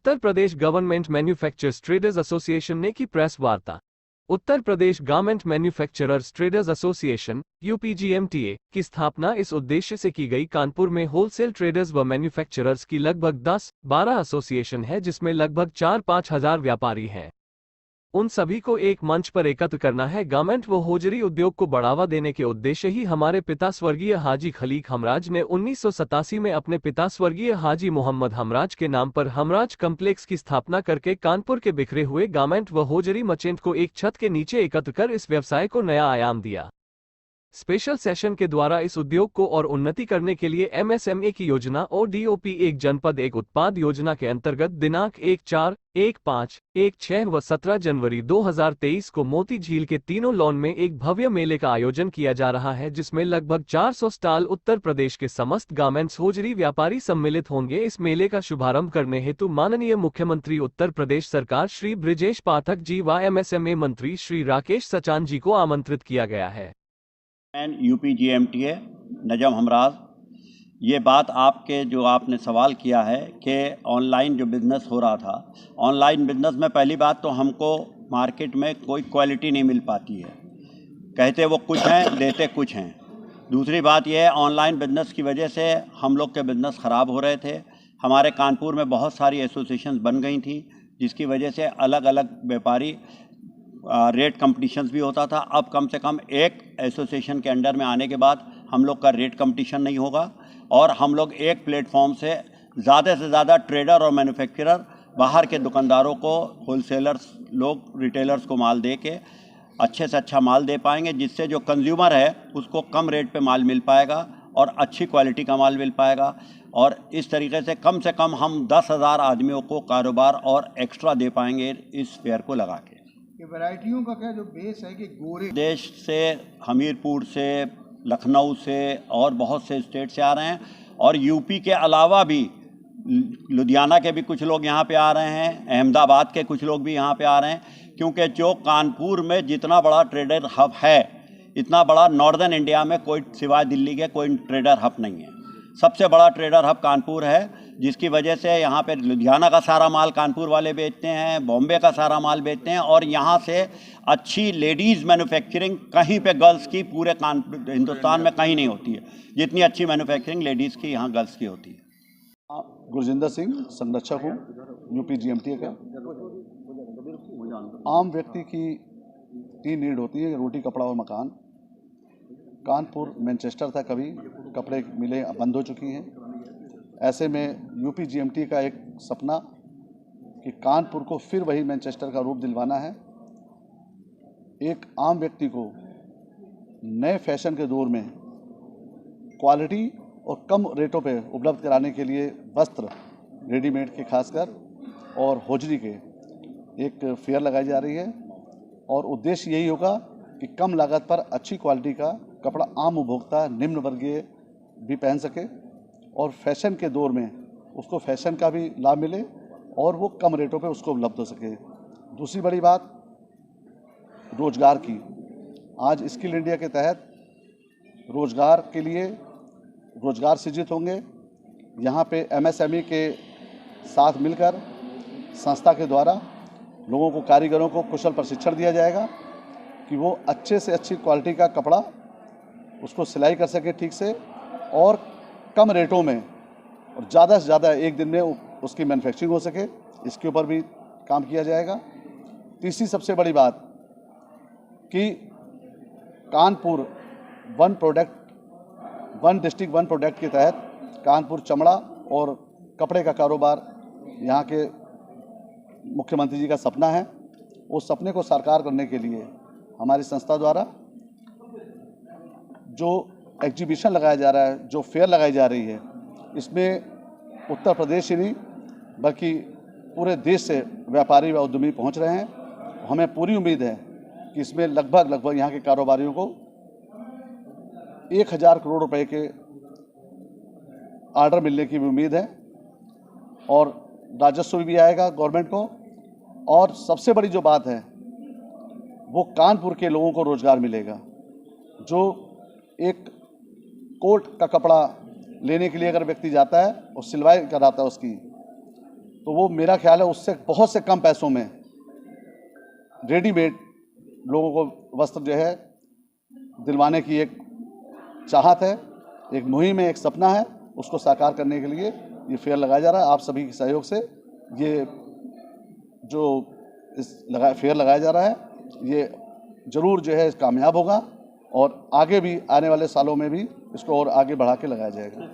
Uttar Pradesh government manufacturers traders association ने की press वार्ता। Uttar Pradesh government manufacturers traders association यूपीजीएमटीए की स्थापना इस उद्देश्य से की गई। कानपुर में होलसेल ट्रेडर्स व मैन्युफैक्चरर्स की लगभग 10-12 एसोसिएशन है, जिसमें लगभग 4-5 हजार व्यापारी हैं। उन सभी को एक मंच पर एकत्र करना है। गारमेंट व होजरी उद्योग को बढ़ावा देने के उद्देश्य ही हमारे पिता स्वर्गीय हाजी खलीक हमराज ने 1987 में अपने पिता स्वर्गीय हाजी मोहम्मद हमराज के नाम पर हमराज कॉम्प्लेक्स की स्थापना करके कानपुर के बिखरे हुए गारमेंट व होजरी मर्चेंट को एक छत के नीचे एकत्र कर इस व्यवसाय को नया आयाम दिया। स्पेशल सेशन के द्वारा इस उद्योग को और उन्नति करने के लिए एमएसएमई की योजना और डीओपी एक जनपद एक उत्पाद योजना के अंतर्गत दिनांक 1-4, 1-5, 1-6 व 17 जनवरी 2023 को मोती झील के तीनों लॉन में एक भव्य मेले का आयोजन किया जा रहा है, जिसमें लगभग 400 स्टॉल उत्तर प्रदेश के समस्त गारमेंट्स होजरी व्यापारी सम्मिलित होंगे। इस मेले का शुभारंभ करने हेतु माननीय मुख्यमंत्री उत्तर प्रदेश सरकार श्री ब्रिजेश पाठक जी व एमएसएमई मंत्री श्री राकेश सचान जी को आमंत्रित किया गया है। यूपीजीएमटीए नजम हमराज, ये बात आपने सवाल किया है कि ऑनलाइन जो बिज़नेस हो रहा था, ऑनलाइन बिज़नेस में पहली बात तो हमको मार्केट में कोई क्वालिटी नहीं मिल पाती है। कहते वो कुछ हैं, देते कुछ हैं। दूसरी बात यह है, ऑनलाइन बिज़नेस की वजह से हम लोग के बिज़नेस ख़राब हो रहे थे। हमारे कानपुर में बहुत सारी एसोसिएशंस बन गई थी, जिसकी वजह से अलग अलग व्यापारी रेट कंपटीशंस भी होता था। अब कम से कम एक एसोसिएशन के अंडर में आने के बाद हम लोग का रेट कंपटीशन नहीं होगा और हम लोग एक प्लेटफॉर्म से ज़्यादा ट्रेडर और मैन्युफैक्चरर बाहर के दुकानदारों को, होलसेलर्स लोग, रिटेलर्स को माल दे के अच्छे से अच्छा माल दे पाएंगे, जिससे जो कंज्यूमर है उसको कम रेट पे माल मिल पाएगा और अच्छी क्वालिटी का माल मिल पाएगा। और इस तरीके से कम हम 10,000 आदमियों को कारोबार और एक्स्ट्रा दे पाएंगे इस फेयर को लगा के। ये वैरायटियों का क्या जो बेस है कि गोरे देश से, हमीरपुर से, लखनऊ से और बहुत से स्टेट से आ रहे हैं और यूपी के अलावा भी लुधियाना के भी कुछ लोग यहाँ पे आ रहे हैं, अहमदाबाद के कुछ लोग भी यहाँ पे आ रहे हैं, क्योंकि जो कानपुर में जितना बड़ा ट्रेडर हब है, इतना बड़ा नॉर्दर्न इंडिया में कोई सिवाय दिल्ली के कोई ट्रेडर हब नहीं है। सबसे बड़ा ट्रेडर हब कानपुर है, जिसकी वजह से यहाँ पे लुधियाना का सारा माल कानपुर वाले बेचते हैं, बॉम्बे का सारा माल बेचते हैं और यहाँ से अच्छी लेडीज़ मैन्युफैक्चरिंग कहीं पे गर्ल्स की पूरे कानपुर हिंदुस्तान में कहीं नहीं होती है जितनी अच्छी मैन्युफैक्चरिंग लेडीज़ की यहाँ गर्ल्स की होती है। गुरजिंदर सिंह, संरक्षक हूँ यूपीजीएमटीए का। आम व्यक्ति की 3 नीड होती है, रोटी, कपड़ा और मकान। कानपुर मैनचेस्टर था, कभी कपड़े मिलें बंद हो चुकी हैं। ऐसे में यूपीजीएमटी का एक सपना कि कानपुर को फिर वही मैनचेस्टर का रूप दिलवाना है। एक आम व्यक्ति को नए फैशन के दौर में क्वालिटी और कम रेटों पे उपलब्ध कराने के लिए वस्त्र, रेडीमेड के खासकर और होजरी के एक फेयर लगाई जा रही है और उद्देश्य यही होगा कि कम लागत पर अच्छी क्वालिटी का कपड़ा आम उपभोक्ता, निम्न वर्गीय भी पहन सके और फैशन के दौर में उसको फैशन का भी लाभ मिले और वो कम रेटों पे उसको उपलब्ध हो सके। दूसरी बड़ी बात रोजगार की। आज स्किल इंडिया के तहत रोजगार के लिए रोजगार सृजित होंगे। यहाँ पे एमएसएमई के साथ मिलकर संस्था के द्वारा लोगों को, कारीगरों को कुशल प्रशिक्षण दिया जाएगा कि वो अच्छे से अच्छी क्वालिटी का कपड़ा उसको सिलाई कर सके ठीक से और कम रेटों में और ज़्यादा से ज़्यादा एक दिन में उसकी मैन्युफैक्चरिंग हो सके। इसके ऊपर भी काम किया जाएगा। तीसरी सबसे बड़ी बात कि Kanpur one district one product के तहत कानपुर चमड़ा और कपड़े का कारोबार यहाँ के मुख्यमंत्री जी का सपना है। उस सपने को साकार करने के लिए हमारी संस्था द्वारा जो एग्जीबिशन लगाया जा रहा है, जो फेयर लगाई जा रही है, इसमें उत्तर प्रदेश ही नहीं बल्कि पूरे देश से व्यापारी व उद्यमी पहुंच रहे हैं। हमें पूरी उम्मीद है कि इसमें लगभग यहाँ के कारोबारियों को 1000 करोड़ रुपए के ऑर्डर मिलने की भी उम्मीद है और राजस्व भी आएगा गवर्नमेंट को। और सबसे बड़ी जो बात है वो कानपुर के लोगों को रोजगार मिलेगा। जो एक कोट का कपड़ा लेने के लिए अगर व्यक्ति जाता है और सिलवाई कराता है उसकी, तो वो मेरा ख्याल है उससे बहुत से कम पैसों में रेडीमेड लोगों को वस्त्र जो है दिलवाने की एक चाहत है, एक मुहिम है, एक सपना है। उसको साकार करने के लिए ये फेयर लगाया जा रहा है। आप सभी के सहयोग से ये जो फेयर लगाया जा रहा है ये ज़रूर जो है कामयाब होगा और आगे भी आने वाले सालों में भी इसको और आगे बढ़ा के लगाया जाएगा।